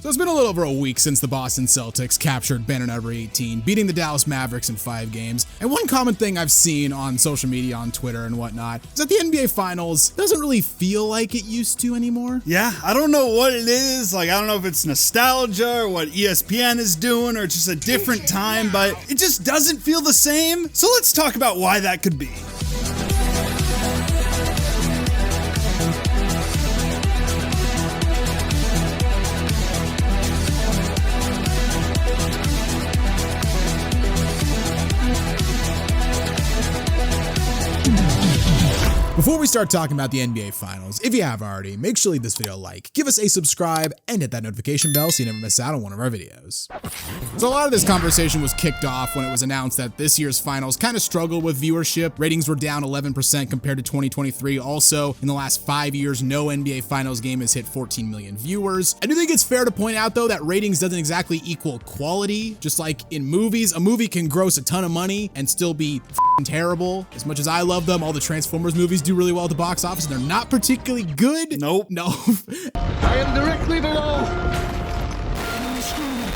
So it's been a little over a week since the Boston Celtics captured banner number 18, beating the Dallas Mavericks in 5 games. And one common thing I've seen on social media, on Twitter and whatnot, is that the NBA Finals doesn't really feel like it used to anymore. Yeah, I don't know what it is. Like, I don't know if it's nostalgia or what ESPN is doing or just a different time, but it just doesn't feel the same. So let's talk about why that could be. Before we start talking about the NBA Finals, if you have already, make sure to leave this video a like, give us a subscribe, and hit that notification bell so you never miss out on one of our videos. So a lot of this conversation was kicked off when it was announced that this year's finals kind of struggled with viewership. Ratings were down 11% compared to 2023. Also, in the last 5 years, no NBA Finals game has hit 14 million viewers. I do think it's fair to point out, though, that ratings doesn't exactly equal quality. Just like in movies, a movie can gross a ton of money and still be terrible. As much as I love them, all the Transformers movies do really well at the box office, and they're not particularly good. Nope. No. I am directly below.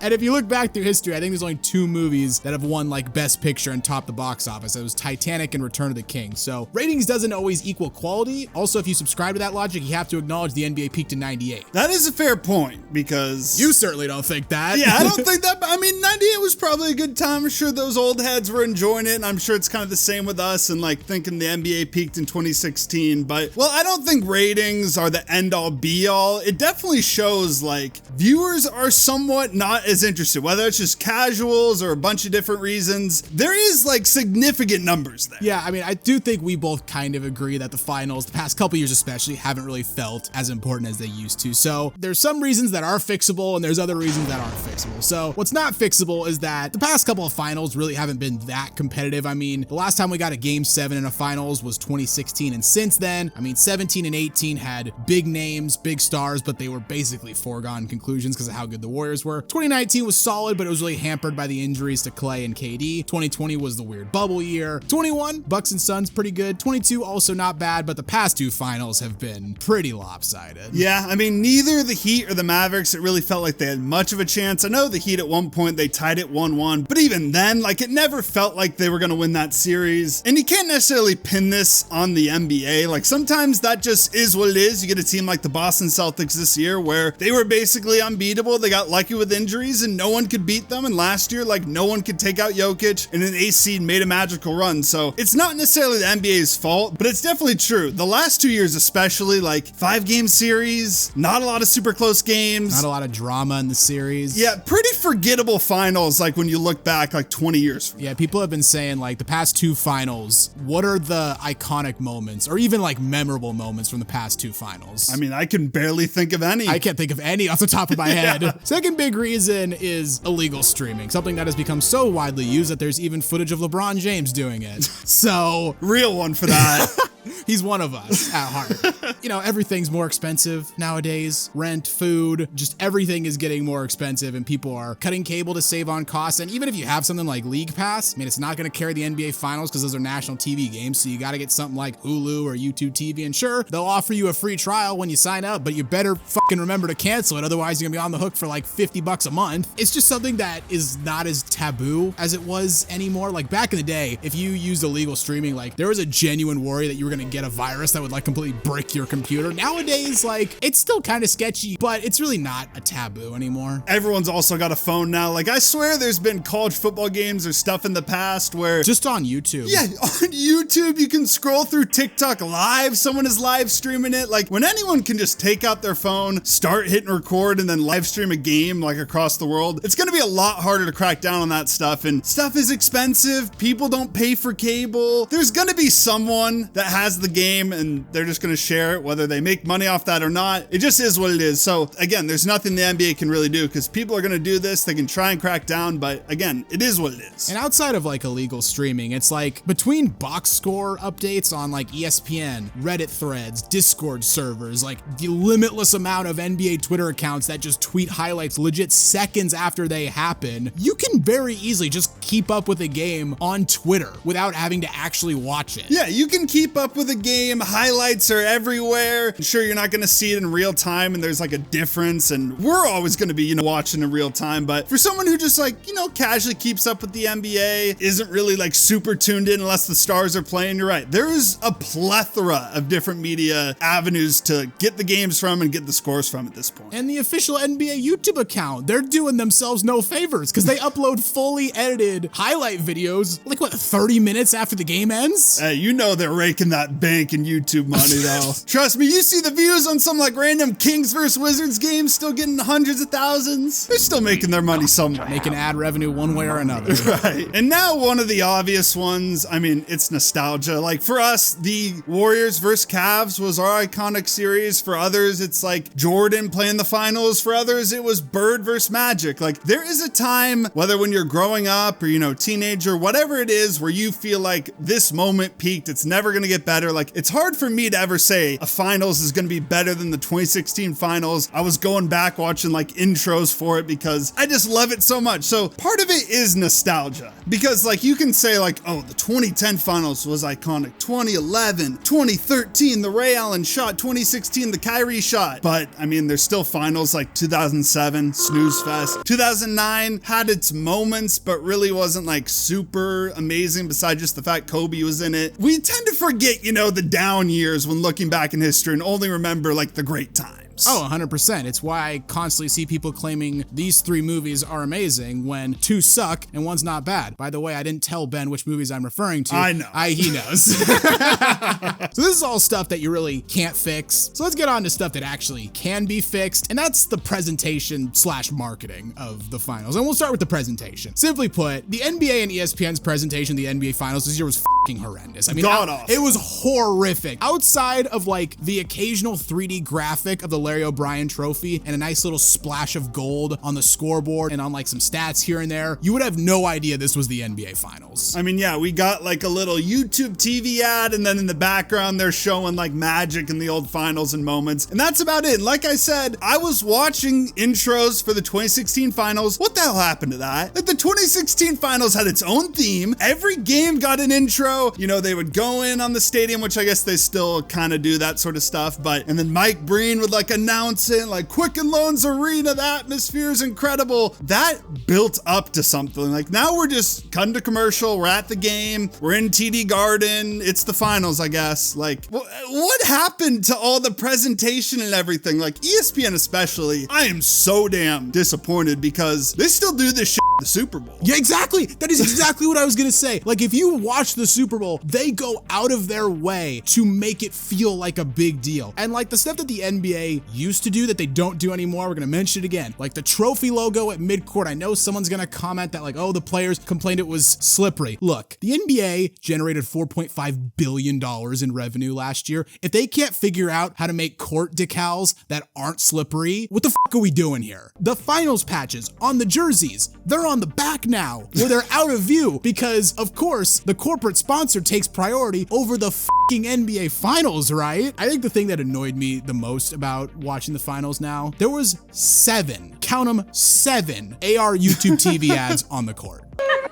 And if you look back through history, I think there's only 2 movies that have won like Best Picture and topped the box office. It was Titanic and Return of the King. So ratings doesn't always equal quality. Also, if you subscribe to that logic, you have to acknowledge the NBA peaked in 98. That is a fair point because... You certainly don't think that. Yeah, I don't think that. I mean, 98 was probably a good time. I'm sure those old heads were enjoying it, and I'm sure it's kind of the same with us and like thinking the NBA peaked in 2016. But, well, I don't think ratings are the end-all be-all. It definitely shows like viewers are somewhat not as interested, whether it's just casuals or a bunch of different reasons. There is like significant numbers there. Yeah, I mean, I do think we both kind of agree that the finals, the past couple years especially, haven't really felt as important as they used to. So there's some reasons that are fixable and there's other reasons that aren't fixable. So what's not fixable is that the past couple of finals really haven't been that competitive. I mean, the last time we got a game 7 in a finals was 2016. And since then, I mean, 17 and 18 had big names, big stars, but they were basically foregone conclusions because of how good the Warriors were. 2019 was solid, but it was really hampered by the injuries to Clay and KD. 2020 was the weird bubble year. 21, Bucks and Suns, pretty good. 22, also not bad, but the past 2 finals have been pretty lopsided. Yeah, I mean, neither the Heat or the Mavericks, it really felt like they had much of a chance. I know the Heat at one point, they tied it 1-1, but even then, like, it never felt like they were going to win that series. And you can't necessarily pin this on the NBA. Like, sometimes that just is what it is. You get a team like the Boston Celtics this year where they were basically unbeatable. They got lucky with injuries and no one could beat them. And last year, like, no one could take out Jokic, and an ace seed made a magical run. So it's not necessarily the NBA's fault, but it's definitely true. The last 2 years, especially, like 5-game series, not a lot of super close games. Not a lot of drama in the series. Yeah, pretty forgettable finals, like when you look back like 20 years from now. Yeah, people have been saying like the past 2 finals, what are the iconic moments or even like memorable moments from the past 2 finals? I mean, I can barely think of any. I can't think of any off the top of my head. Yeah. Second big reason is illegal streaming, something that has become so widely used that there's even footage of LeBron James doing it. So Real one for that. he's one of us at heart. You know, everything's more expensive nowadays. Rent, food, just everything is getting more expensive and people are cutting cable to save on costs. And even if you have something like League Pass, I mean, it's not going to carry the NBA Finals because those are national TV games. So you got to get something like Hulu or YouTube TV. And sure, they'll offer you a free trial when you sign up, but you better fucking remember to cancel it. Otherwise, you're going to be on the hook for like $50 a month. It's just something that is not as taboo as it was anymore. Like back in the day, if you used illegal streaming, like there was a genuine worry that you were going to get a virus that would like completely brick your computer. Nowadays, like it's still kind of sketchy, but it's really not a taboo anymore. Everyone's also got a phone now. Like I swear there's been college football games or stuff in the past where just on YouTube. Yeah, on YouTube, you can scroll through TikTok live. Someone is live streaming it. Like when anyone can just take out their phone, start hitting record and then live stream a game like across the world, it's going to be a lot harder to crack down on that stuff. And stuff is expensive. People don't pay for cable. There's going to be someone that has the game and they're just going to share it, whether they make money off that or not. It just is what it is. So again, there's nothing the NBA can really do because people are going to do this. They can try and crack down, but again, it is what it is. And outside of like illegal streaming, it's like between box score updates on like ESPN, Reddit threads, Discord servers, like the limitless amount of NBA Twitter accounts that just tweet highlights legit seconds after they happen, you can very easily just keep up with a game on Twitter without having to actually watch it. Yeah, you can keep up with a game. Highlights are everywhere. Sure, you're not going to see it in real time and there's like a difference, and we're always going to be, watching in real time. But for someone who just like, casually keeps up with the NBA, isn't really like super tuned in unless the stars are playing, you're right. There's a plethora of different media avenues to get the games from and get the scores from at this point. And the official NBA YouTube account, they're doing themselves no favors because they upload fully edited highlight videos, like 30 minutes after the game ends? They're raking that bank in YouTube money though. Trust me, you see the views on some like random Kings vs Wizards games still getting hundreds of thousands. They're still making their money somewhere. Making ad revenue one way or another. Right. And now one of the obvious ones, it's nostalgia. Like for us, the Warriors vs Cavs was our iconic series. For others, it's like Jordan playing the finals. For others, it was Bird vs Magic. Like there is a time, whether when you're growing up or, teenager, whatever it is, where you feel like this moment peaked, it's never going to get better. Like it's hard for me to ever say a finals is going to be better than the 2016 finals. I was going back watching like intros for it because I just love it so much. So part of it is nostalgia because like you can say like, oh, the 2010 finals was iconic. 2011, 2013, the Ray Allen shot, 2016, the Kyrie shot. But there's still finals like 2007, snooze fest. 2009 had its moments, but really wasn't like super amazing besides just the fact Kobe was in it. We tend to forget, the down years when looking back in history and only remember like the great times. Oh, 100%. It's why I constantly see people claiming these 3 movies are amazing when 2 suck and 1's not bad. By the way, I didn't tell Ben which movies I'm referring to. I know. He knows. So this is all stuff that you really can't fix. So let's get on to stuff that actually can be fixed. And that's the presentation / marketing of the finals. And we'll start with the presentation. Simply put, the NBA and ESPN's presentation of the NBA finals this year was fucking horrendous. God awful. It was horrific. Outside of like the occasional 3D graphic of the Larry O'Brien trophy and a nice little splash of gold on the scoreboard and on like some stats here and there, you would have no idea this was the NBA finals. We got like a little YouTube TV ad, and then in the background they're showing like Magic and the old finals and moments, and that's about it. Like I said, I was watching intros for the 2016 finals. What the hell happened to that? Like the 2016 finals had its own theme. Every game got an intro. They would go in on the stadium, which I guess they still kind of do that sort of stuff, and then Mike Breen would like announce it, like Quicken Loans Arena, the atmosphere is incredible. That built up to something. Like now we're just cutting to commercial, we're at the game, we're in TD Garden, it's the finals, I guess. Like what happened to all the presentation and everything? Like ESPN especially, I am so damn disappointed because they still do this shit at the Super Bowl. Yeah, exactly. That is exactly what I was gonna say. Like if you watch the Super Bowl, they go out of their way to make it feel like a big deal. And like the stuff that the NBA used to do that they don't do anymore, we're gonna mention it again. Like the trophy logo at midcourt. I know someone's gonna comment that like, oh, the players complained it was slippery. Look, the NBA generated $4.5 billion in revenue last year. If they can't figure out how to make court decals that aren't slippery, what the fuck are we doing here? The finals patches on the jerseys, they're on the back now where they're out of view because of course the corporate sponsor takes priority over the fucking NBA finals, right? I think the thing that annoyed me the most about watching the finals now, there was 7, count them, 7 AR YouTube TV ads on the court.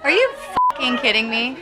Are you fucking kidding me?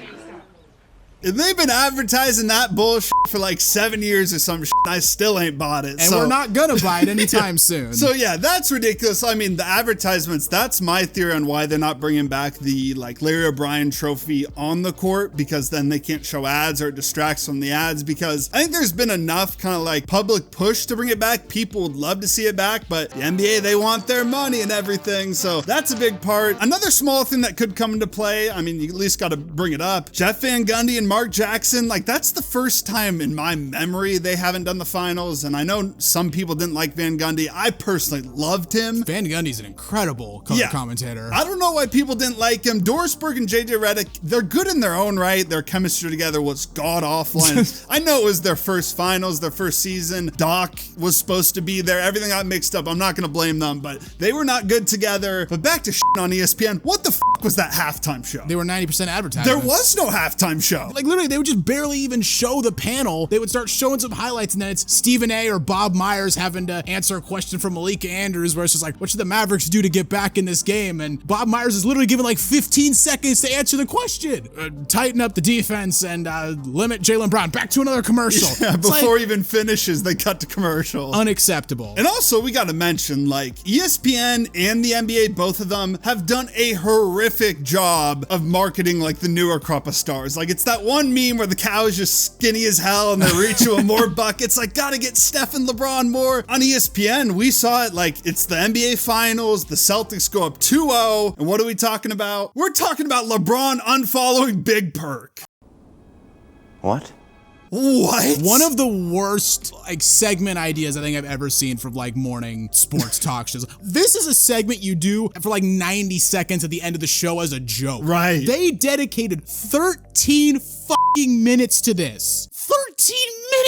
And they've been advertising that bullshit for like 7 years or some shit. I still ain't bought it. And we're not gonna buy it anytime soon. So yeah, that's ridiculous. The advertisements, that's my theory on why they're not bringing back the like Larry O'Brien trophy on the court, because then they can't show ads or it distracts from the ads, because I think there's been enough kind of like public push to bring it back. People would love to see it back, but the NBA, they want their money and everything. So that's a big part. Another small thing that could come into play, you at least got to bring it up. Jeff Van Gundy and Mark Jackson, like that's the first time in my memory they haven't done the finals. And I know some people didn't like Van Gundy. I personally loved him. Van Gundy's an incredible color commentator. I don't know why people didn't like him. Doris Burke and JJ Redick, they're good in their own right. Their chemistry together was god awful. And I know it was their first finals, their first season. Doc was supposed to be there. Everything got mixed up. I'm not going to blame them, but they were not good together. But back to shit on ESPN. What the fuck was that halftime show? They were 90% advertising. There was no halftime show. Like literally, they would just barely even show the panel. They would start showing some highlights, and then it's Stephen A. or Bob Myers having to answer a question from Malika Andrews, where it's just like, what should the Mavericks do to get back in this game? And Bob Myers is literally given like 15 seconds to answer the question. Tighten up the defense and limit Jaylen Brown. Back to another commercial. Yeah, It's before like, he even finishes, they cut to commercial. unacceptable. And also, we got to mention, like, ESPN and the NBA, both of them have done a horrific job of marketing, like, the newer crop of stars. Like, it's that one meme where the cow is just skinny as hell and they're reaching more buckets. Like, gotta get Steph and LeBron more. On ESPN, we saw it like it's the NBA Finals. The Celtics go up 2-0. And what are we talking about? We're talking about LeBron unfollowing Big Perk. What? What? One of the worst like segment ideas I think I've ever seen from like morning sports talk shows. This is a segment you do for like 90 seconds at the end of the show as a joke. Right. They dedicated 13 fucking minutes to this. 13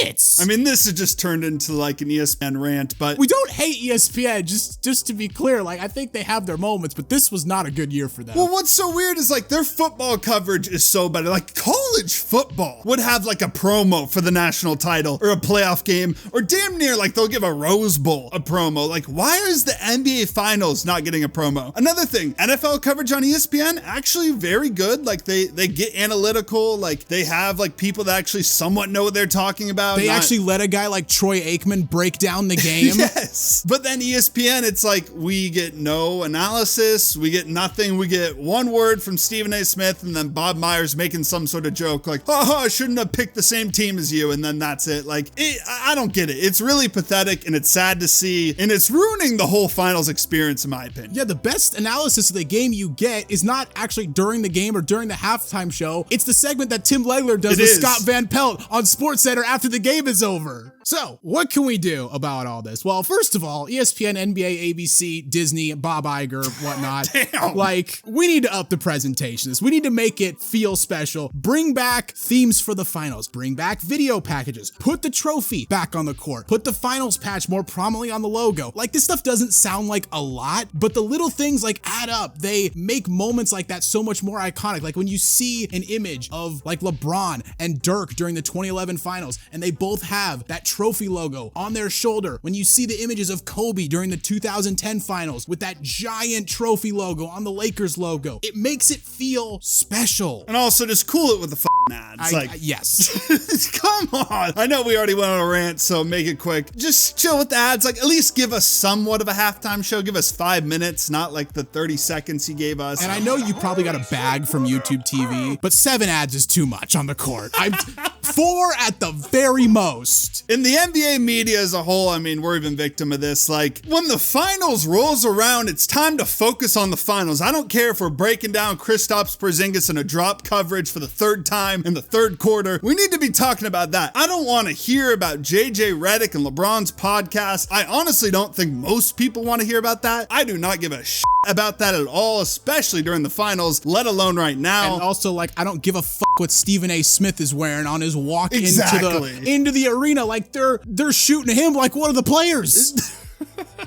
minutes! I mean, this has just turned into like an ESPN rant, but We don't hate ESPN, just to be clear. Like, I think they have their moments, but this was not a good year for them. well, what's so weird is like their football coverage is so bad. Like college football would have like a promo for the national title or a playoff game, or damn near like they'll give a Rose Bowl a promo. Like, why is the NBA Finals not getting a promo? Another thing, NFL coverage on ESPN actually very good. Like they get analytical. Like they have like people that actually somewhat know what they're talking about. They not- actually let a guy like Troy Aikman break down the game. Yes. But then ESPN, it's like we get no analysis, we get nothing. We get one word from Stephen A. Smith and then Bob Myers making some sort of joke like, oh, I shouldn't have picked the same team as you. And then that's it. Like, I don't get it. It's really pathetic and it's sad to see. And it's ruining the whole finals experience, in my opinion. Yeah, the best analysis of the game you get is not actually during the game or during the halftime show. It's the segment that Tim Legler does It with is. Scott Van Pelt on SportsCenter after the game is over. So, what can we do about all this? Well, first of all, ESPN, NBA, ABC, Disney, Bob Iger, whatnot. Damn. Like, we need to up the presentations. We need to make it feel special. Bring back themes for the finals. Bring back video packages. Put the trophy back on the court. Put the finals patch more prominently on the logo. Like, this stuff doesn't sound like a lot, but the little things like add up. They make moments like that so much more iconic. Like when you see an image of like LeBron and Dirk during the 2011 finals, and they both have that trophy logo on their shoulder. When you see the images of Kobe during the 2010 finals with that giant trophy logo on the Lakers logo, it makes it feel special. And also just cool it with the ads. Yes. Come on. I know we already went on a rant, so make it quick. Just chill with the ads. Like, at least give us somewhat of a halftime show. Give us 5 minutes, not like the 30 seconds he gave us. And I know you probably got a bag from YouTube TV, but 7 ads is too much on the court. 4 at the very most. In the NBA media as a whole, I mean, we're even victim of this. Like, when the finals rolls around, it's time to focus on the finals. I don't care if we're breaking down Kristaps Porzingis in a drop coverage for the 3rd time in the 3rd quarter. We need to be talking about that. I don't want to hear about JJ Redick and LeBron's podcast. I honestly don't think most people want to hear about that. I do not give a shit about that at all, especially during the finals, let alone right now. And also, like, I don't give a fuck what Stephen A. Smith is wearing on his walk Exactly. into the arena. Like, they're shooting him like one of the players.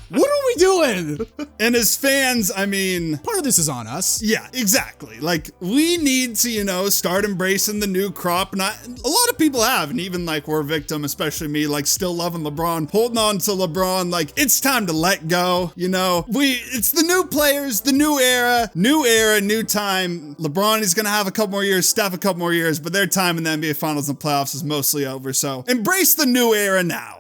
What are we doing? And as fans, I mean, Part of this is on us. yeah, exactly. Like, we need to, start embracing the new crop. And a lot of people have, and even like we're a victim, especially me, like still loving LeBron, holding on to LeBron. Like, it's time to let go. It's the new players, the new era, new time. LeBron is going to have a couple more years, Steph a couple more years, but their time in the NBA Finals and playoffs is mostly over. So embrace the new era now.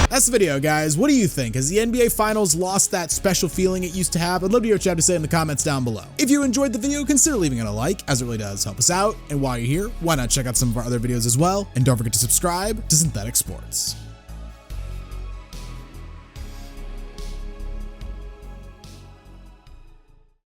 That's the video, guys. What do you think? Has the NBA Finals lost that special feeling it used to have? I'd love to hear what you have to say in the comments down below. If you enjoyed the video, consider leaving it a like, as it really does help us out. And while you're here, why not check out some of our other videos as well? And don't forget to subscribe to Synthetic Sports.